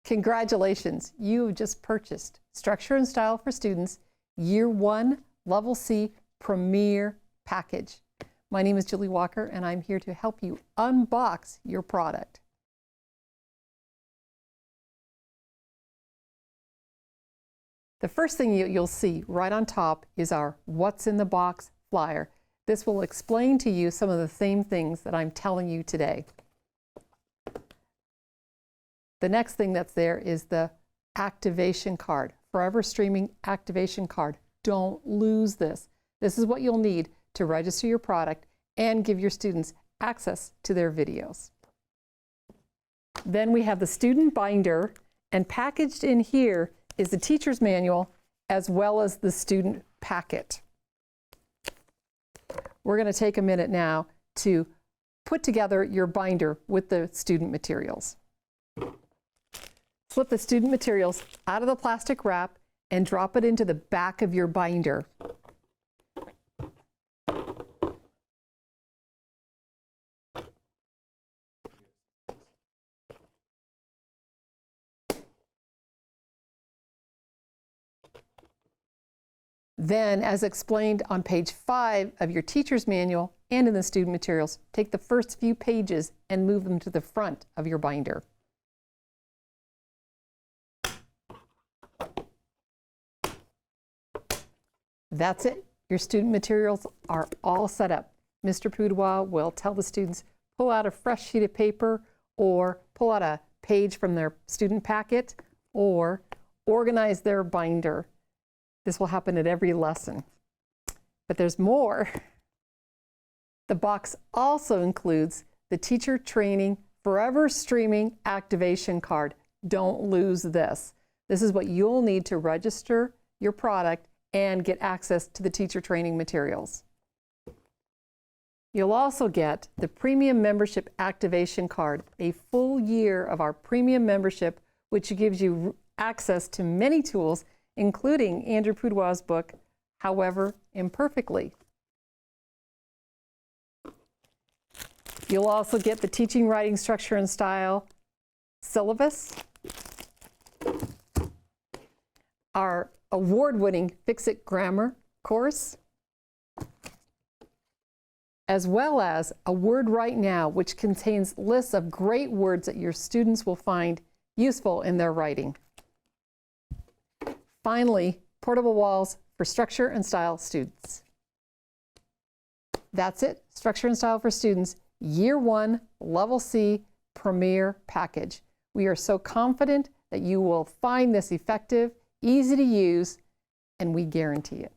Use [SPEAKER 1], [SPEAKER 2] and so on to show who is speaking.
[SPEAKER 1] Congratulations, you have just purchased Structure and Style for Students Year 1 Level C Premier Package. My name is Julie Walker and I'm here to help you unbox your product. The first thing you'll see right on top is our What's in the Box flyer. This will explain to you some of the same things that I'm telling you today. The next thing that's there is the activation card, Forever Streaming Activation Card. Don't lose this. This is what you'll need to register your product and give your students access to their videos. Then we have the student binder, and packaged in here is the teacher's manual as well as the student packet. We're going to take a minute now to put together your binder with the student materials. Slip the student materials out of the plastic wrap and drop it into the back of your binder. Then, as explained on page 5 of your teacher's manual and in the student materials, take the first few pages and move them to the front of your binder. That's it. Your student materials are all set up. Mr. Poudoua will tell the students, pull out a fresh sheet of paper or pull out a page from their student packet or organize their binder. This will happen at every lesson. But there's more. The box also includes the Teacher Training Forever Streaming Activation Card. Don't lose this. This is what you'll need to register your product and get access to the teacher training materials. You'll also get the Premium Membership Activation Card, a full year of our premium membership, which gives you access to many tools, including Andrew Poudoua's book, However Imperfectly. You'll also get the Teaching, Writing, Structure, and Style syllabus, our award-winning Fix-It Grammar course, as well as a Word Right Now, which contains lists of great words that your students will find useful in their writing. Finally, portable walls for Structure and Style students. That's it, Structure and Style for Students, Year 1 Level C Premier Package. We are so confident that you will find this effective, easy to use, and we guarantee it.